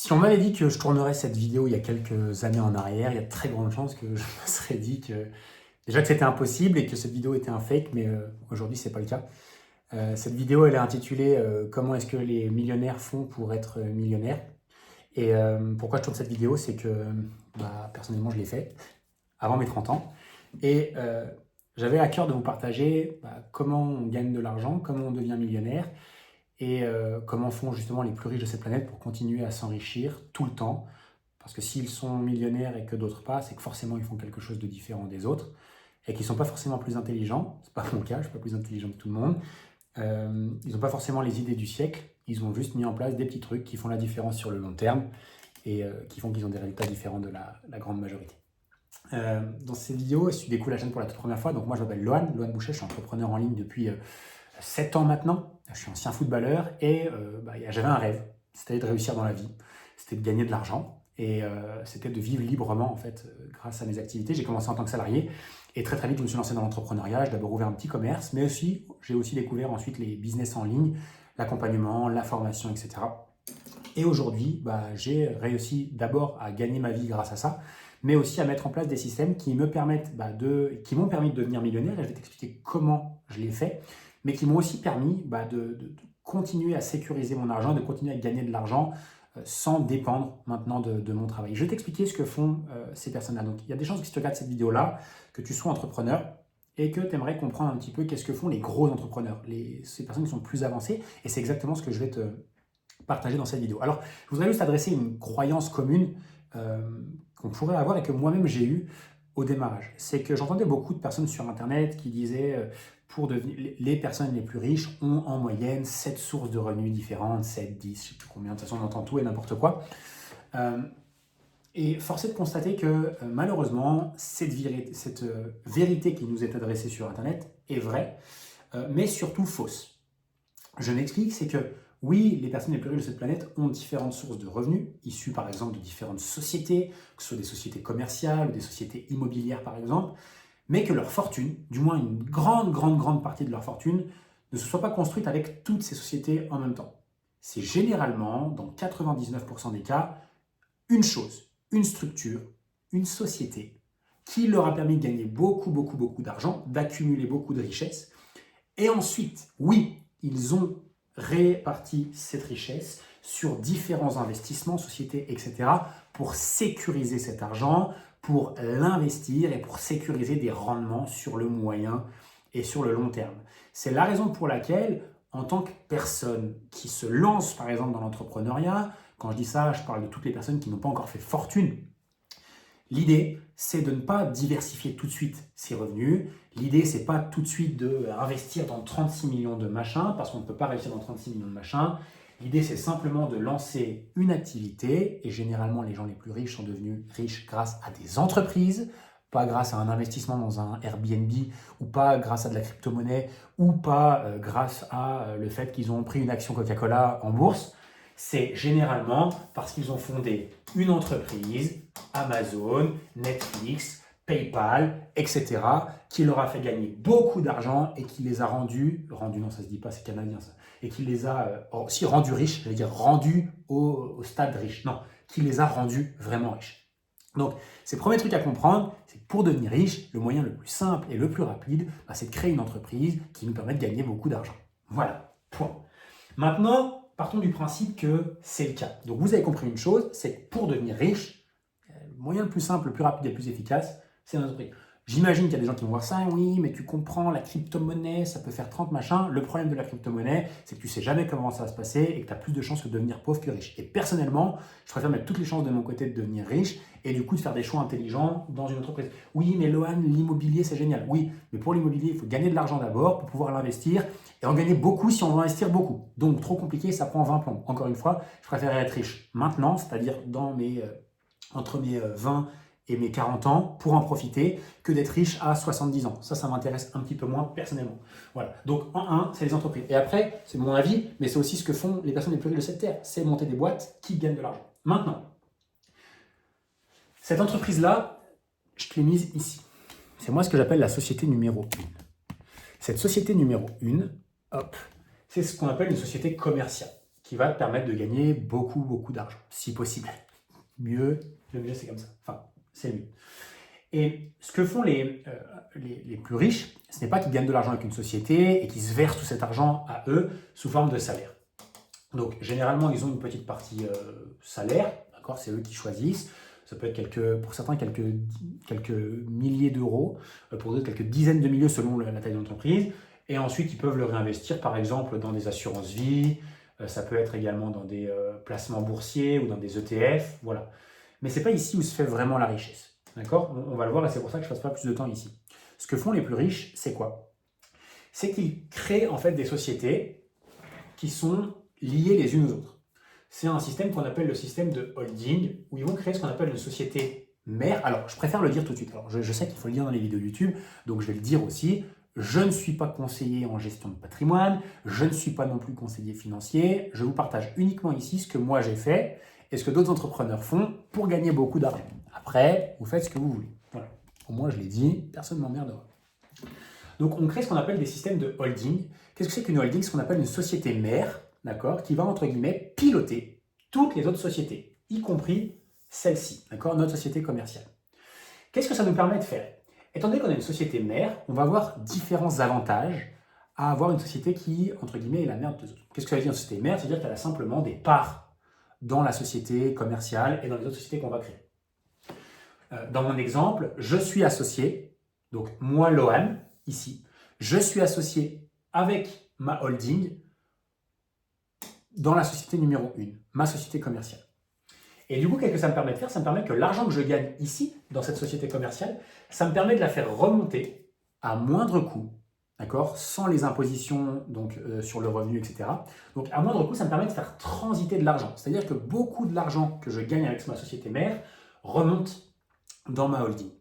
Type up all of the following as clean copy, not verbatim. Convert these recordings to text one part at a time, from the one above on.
Si on m'avait dit que je tournerais cette vidéo il y a quelques années en arrière, il y a de très grandes chances que je me serais dit que déjà que c'était impossible et que cette vidéo était un fake, mais aujourd'hui c'est pas le cas. Cette vidéo elle est intitulée Comment est-ce que les millionnaires font pour être millionnaires? Et pourquoi je tourne cette vidéo, c'est que personnellement je l'ai fait avant mes 30 ans et j'avais à cœur de vous partager comment on gagne de l'argent, comment on devient millionnaire et comment font justement les plus riches de cette planète pour continuer à s'enrichir tout le temps. Parce que s'ils sont millionnaires et que d'autres pas, c'est que forcément ils font quelque chose de différent des autres et qu'ils ne sont pas forcément plus intelligents. C'est pas mon cas, je ne suis pas plus intelligent que tout le monde. Ils n'ont pas forcément les idées du siècle, ils ont juste mis en place des petits trucs qui font la différence sur le long terme et qui font qu'ils ont des résultats différents de la grande majorité. Dans cette vidéo, si tu découvres la chaîne pour la toute première fois, donc moi je m'appelle Lohan Boucher, je suis entrepreneur en ligne depuis 7 ans maintenant. Je suis ancien footballeur et j'avais un rêve, c'était de réussir dans la vie, c'était de gagner de l'argent et c'était de vivre librement en fait grâce à mes activités. J'ai commencé en tant que salarié et très vite je me suis lancé dans l'entrepreneuriat. J'ai d'abord ouvert un petit commerce, mais aussi j'ai aussi découvert ensuite les business en ligne, l'accompagnement, la formation, etc. Et aujourd'hui, j'ai réussi d'abord à gagner ma vie grâce à ça, mais aussi à mettre en place des systèmes qui me permettent qui m'ont permis de devenir millionnaire. Et je vais t'expliquer comment je l'ai fait, mais qui m'ont aussi permis de continuer à sécuriser mon argent, de continuer à gagner de l'argent sans dépendre maintenant de mon travail. Je vais t'expliquer ce que font ces personnes-là. Donc, il y a des chances que si tu regardes cette vidéo-là, que tu sois entrepreneur et que tu aimerais comprendre un petit peu qu'est-ce que font les gros entrepreneurs, ces personnes qui sont plus avancées. Et c'est exactement ce que je vais te partager dans cette vidéo. Alors, je voudrais juste adresser une croyance commune qu'on pourrait avoir et que moi-même j'ai eu au démarrage. C'est que j'entendais beaucoup de personnes sur Internet qui disaient pour devenir, les personnes les plus riches ont en moyenne 7 sources de revenus différentes, 7, 10, je ne sais plus combien, de toute façon on entend tout et n'importe quoi. Et force est de constater que malheureusement, cette vérité qui nous est adressée sur Internet est vraie, mais surtout fausse. Je m'explique, c'est que oui, les personnes les plus riches de cette planète ont différentes sources de revenus, issues par exemple de différentes sociétés, que ce soit des sociétés commerciales ou des sociétés immobilières par exemple, mais que leur fortune, du moins une grande partie de leur fortune, ne se soit pas construite avec toutes ces sociétés en même temps. C'est généralement, dans 99% des cas, une chose, une structure, une société qui leur a permis de gagner beaucoup d'argent, d'accumuler beaucoup de richesses, et ensuite, oui, ils ont réparti cette richesse sur différents investissements, sociétés, etc., pour sécuriser cet argent, pour l'investir et pour sécuriser des rendements sur le moyen et sur le long terme. C'est la raison pour laquelle, en tant que personne qui se lance par exemple dans l'entrepreneuriat, quand je dis ça, je parle de toutes les personnes qui n'ont pas encore fait fortune. L'idée, c'est de ne pas diversifier tout de suite ses revenus. L'idée, c'est pas tout de suite d'investir dans 36 millions de machins, parce qu'on ne peut pas réussir dans 36 millions de machins. L'idée, c'est simplement de lancer une activité, et généralement, les gens les plus riches sont devenus riches grâce à des entreprises, pas grâce à un investissement dans un Airbnb, ou pas grâce à de la crypto-monnaie, ou pas grâce à le fait qu'ils ont pris une action Coca-Cola en bourse. C'est généralement parce qu'ils ont fondé une entreprise, Amazon, Netflix, PayPal, etc., qui leur a fait gagner beaucoup d'argent et qui les a rendus non ça se dit pas, c'est canadien ça, et qui les a aussi rendus riches, j'allais dire rendus au stade riche, non, qui les a rendus vraiment riches. Donc, c'est le premier truc à comprendre, c'est que pour devenir riche, le moyen le plus simple et le plus rapide, c'est de créer une entreprise qui nous permet de gagner beaucoup d'argent. Voilà, point. Maintenant, partons du principe que c'est le cas. Donc vous avez compris une chose, c'est que pour devenir riche, le moyen le plus simple, le plus rapide et le plus efficace, c'est l'entreprise. J'imagine qu'il y a des gens qui vont voir ça, oui, mais tu comprends, la crypto-monnaie, ça peut faire 30 machins. Le problème de la crypto-monnaie, c'est que tu sais jamais comment ça va se passer et que tu as plus de chances de devenir pauvre que riche. Et personnellement, je préfère mettre toutes les chances de mon côté de devenir riche et du coup de faire des choix intelligents dans une entreprise. Oui, mais Lohan, l'immobilier, c'est génial. Oui, mais pour l'immobilier, il faut gagner de l'argent d'abord pour pouvoir l'investir et en gagner beaucoup si on veut investir beaucoup. Donc, trop compliqué, ça prend 20 plombs. Encore une fois, je préfère être riche maintenant, c'est-à-dire entre mes 20 et mes 40 ans pour en profiter que d'être riche à 70 ans. Ça m'intéresse un petit peu moins personnellement. Voilà. Donc, en un, c'est les entreprises. Et après, c'est mon avis, mais c'est aussi ce que font les personnes les plus riches de cette terre. C'est monter des boîtes qui gagnent de l'argent. Maintenant, cette entreprise-là, je te l'ai mise ici. C'est moi ce que j'appelle la société numéro 1. Cette société numéro 1, hop, c'est ce qu'on appelle une société commerciale. qui va te permettre de gagner beaucoup d'argent, si possible. Le mieux c'est comme ça. Enfin, c'est le mieux. Et ce que font les plus riches, ce n'est pas qu'ils gagnent de l'argent avec une société et qu'ils se versent tout cet argent à eux sous forme de salaire. Donc, généralement, ils ont une petite partie salaire, d'accord, c'est eux qui choisissent. Ça peut être pour certains quelques milliers d'euros, pour d'autres quelques dizaines de milliers selon la taille de l'entreprise. Et ensuite, ils peuvent le réinvestir, par exemple, dans des assurances-vie. Ça peut être également dans des placements boursiers ou dans des ETF. Voilà. Mais ce n'est pas ici où se fait vraiment la richesse. D'accord? On va le voir et c'est pour ça que je ne passe pas plus de temps ici. Ce que font les plus riches, c'est quoi? C'est qu'ils créent en fait des sociétés qui sont liées les unes aux autres. C'est un système qu'on appelle le système de holding, où ils vont créer ce qu'on appelle une société mère. Alors, je préfère le dire tout de suite. Alors, je sais qu'il faut le dire dans les vidéos YouTube, donc je vais le dire aussi. Je ne suis pas conseiller en gestion de patrimoine, je ne suis pas non plus conseiller financier. Je vous partage uniquement ici ce que moi j'ai fait et ce que d'autres entrepreneurs font pour gagner beaucoup d'argent. Après, vous faites ce que vous voulez. Voilà. Au moins, je l'ai dit, personne ne m'emmerdera. Donc, on crée ce qu'on appelle des systèmes de holding. Qu'est-ce que c'est qu'une holding? Ce qu'on appelle une société mère, d'accord, qui va, entre guillemets, piloter toutes les autres sociétés, y compris celle-ci, d'accord, notre société commerciale. Qu'est-ce que ça nous permet de faire? Étant donné qu'on a une société mère, on va avoir différents avantages à avoir une société qui, entre guillemets, est la mère des autres. Qu'est-ce que ça veut dire une société mère? C'est-à-dire qu'elle a simplement des parts dans la société commerciale et dans les autres sociétés qu'on va créer. Dans mon exemple, je suis associé, donc moi, Lohan, ici, je suis associé avec ma holding dans la société numéro 1, ma société commerciale. Et du coup, qu'est-ce que ça me permet de faire? Ça me permet que l'argent que je gagne ici, dans cette société commerciale, ça me permet de la faire remonter à moindre coût, d'accord, sans les impositions donc, sur le revenu, etc. Donc, à moindre coût, ça me permet de faire transiter de l'argent. C'est-à-dire que beaucoup de l'argent que je gagne avec ma société mère remonte dans ma holding.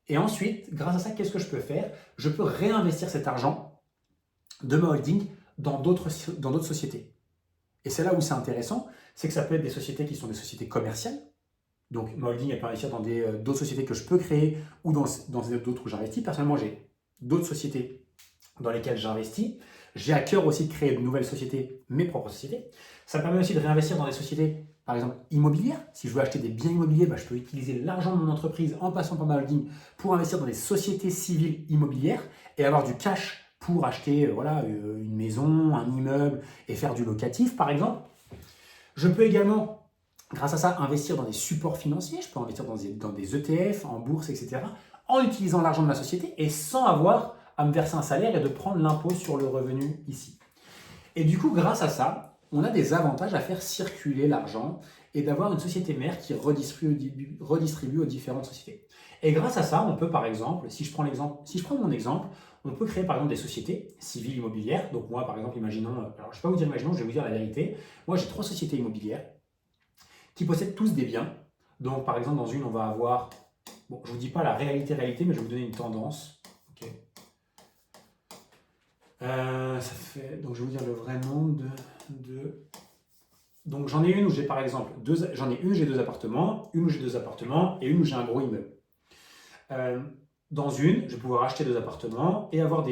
Et ensuite, grâce à ça, qu'est-ce que je peux faire? Je peux réinvestir cet argent de ma holding dans d'autres sociétés. Et c'est là où c'est intéressant, c'est que ça peut être des sociétés qui sont des sociétés commerciales. Donc ma holding, elle peut investir dans d'autres sociétés que je peux créer ou dans d'autres où j'investis. Personnellement, j'ai d'autres sociétés dans lesquelles j'investis. J'ai à cœur aussi de créer de nouvelles sociétés, mes propres sociétés. Ça me permet aussi de réinvestir dans des sociétés, par exemple, immobilières. Si je veux acheter des biens immobiliers, je peux utiliser l'argent de mon entreprise en passant par ma holding pour investir dans des sociétés civiles immobilières et avoir du cash pour acheter une maison, un immeuble et faire du locatif, par exemple. Je peux également, grâce à ça, investir dans des supports financiers. Je peux investir dans des ETF, en bourse, etc. en utilisant l'argent de ma société et sans avoir à me verser un salaire et de prendre l'impôt sur le revenu ici. Et du coup, grâce à ça, on a des avantages à faire circuler l'argent et d'avoir une société mère qui redistribue aux différentes sociétés. Et grâce à ça, on peut par exemple, si je prends mon exemple, on peut créer par exemple des sociétés civiles immobilières. Donc moi par exemple, imaginons, alors je ne vais pas vous dire imaginons, je vais vous dire la vérité. Moi j'ai 3 sociétés immobilières qui possèdent tous des biens. Donc par exemple dans une on va avoir, bon je ne vous dis pas la réalité, mais je vais vous donner une tendance. Okay. Donc je vais vous dire le vrai nombre de... Donc j'en ai une où j'ai par exemple j'ai 2 appartements, une où j'ai 2 appartements et une où j'ai un gros immeuble. Dans une, je vais pouvoir acheter 2 appartements et avoir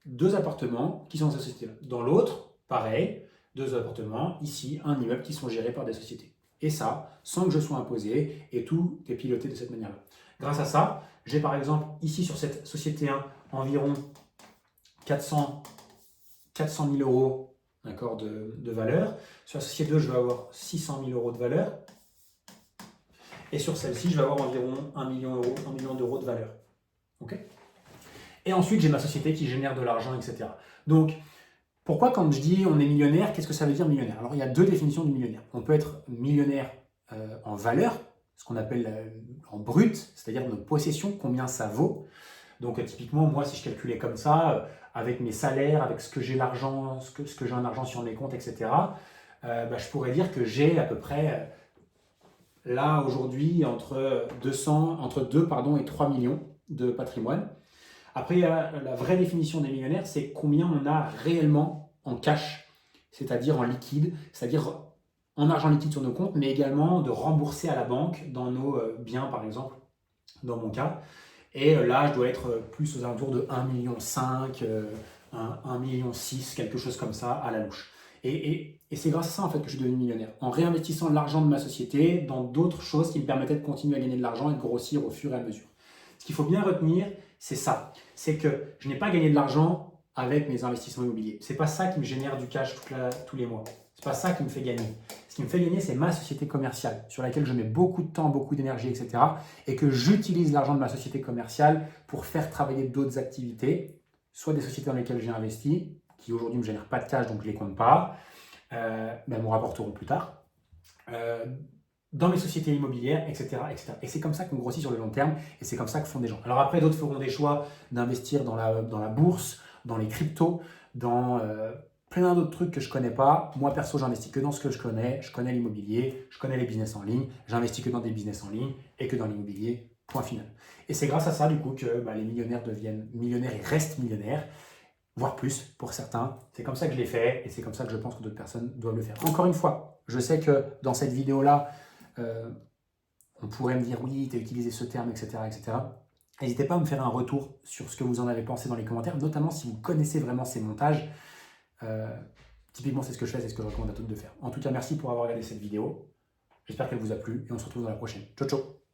2 appartements qui sont dans cette société-là. Dans l'autre, pareil, 2 appartements, ici, un immeuble qui sont gérés par des sociétés. Et ça, sans que je sois imposé, et tout est piloté de cette manière-là. Grâce à ça, j'ai par exemple, ici sur cette société 1, environ 400 000 euros d'accord, de valeur. Sur la société 2, je vais avoir 600 000 euros de valeur. Et sur celle-ci, je vais avoir environ 1 million d'euros de valeur. Okay. Et ensuite, j'ai ma société qui génère de l'argent, etc. Donc, pourquoi quand je dis on est millionnaire, qu'est-ce que ça veut dire millionnaire? Alors, il y a 2 définitions du millionnaire. On peut être millionnaire en valeur, ce qu'on appelle en brut, c'est-à-dire nos possessions, combien ça vaut. Donc, typiquement, moi, si je calculais comme ça, avec mes salaires, avec ce que j'ai l'argent, ce que j'ai en argent sur mes comptes, etc., je pourrais dire que j'ai à peu près, là, aujourd'hui, entre 2 et 3 millions de patrimoine. Après, la vraie définition des millionnaires, c'est combien on a réellement en cash, c'est-à-dire en liquide, c'est-à-dire en argent liquide sur nos comptes, mais également de rembourser à la banque dans nos biens, par exemple, dans mon cas. Et là, je dois être plus aux alentours de 1,5 million, 1,6 million, quelque chose comme ça, à la louche. Et c'est grâce à ça en fait que je suis devenu millionnaire, en réinvestissant l'argent de ma société dans d'autres choses qui me permettaient de continuer à gagner de l'argent et de grossir au fur et à mesure. Ce qu'il faut bien retenir, c'est ça, c'est que je n'ai pas gagné de l'argent avec mes investissements immobiliers. C'est pas ça qui me génère du cash tous les mois. C'est pas ça qui me fait gagner. Ce qui me fait gagner, c'est ma société commerciale, sur laquelle je mets beaucoup de temps, beaucoup d'énergie, etc. Et que j'utilise l'argent de ma société commerciale pour faire travailler d'autres activités, soit des sociétés dans lesquelles j'ai investi, qui aujourd'hui ne me génèrent pas de cash, donc je ne les compte pas, mais elles me rapporteront plus tard, dans mes sociétés immobilières, etc. etc. Et c'est comme ça qu'on grossit sur le long terme, et c'est comme ça que font des gens. Alors après, d'autres feront des choix d'investir dans la bourse, dans les cryptos, dans plein d'autres trucs que je ne connais pas. Moi, perso, j'investis que dans ce que je connais l'immobilier, je connais les business en ligne, j'investis que dans des business en ligne et que dans l'immobilier, point final. Et c'est grâce à ça, du coup, que les millionnaires deviennent millionnaires et restent millionnaires, voire plus pour certains. C'est comme ça que je l'ai fait et c'est comme ça que je pense que d'autres personnes doivent le faire. Encore une fois, je sais que dans cette vidéo-là, on pourrait me dire oui, tu as utilisé ce terme, etc., etc. N'hésitez pas à me faire un retour sur ce que vous en avez pensé dans les commentaires, notamment si vous connaissez vraiment ces montages. Typiquement, c'est ce que je fais, c'est ce que je recommande à tous de faire. En tout cas, merci pour avoir regardé cette vidéo. J'espère qu'elle vous a plu et on se retrouve dans la prochaine. Ciao, ciao!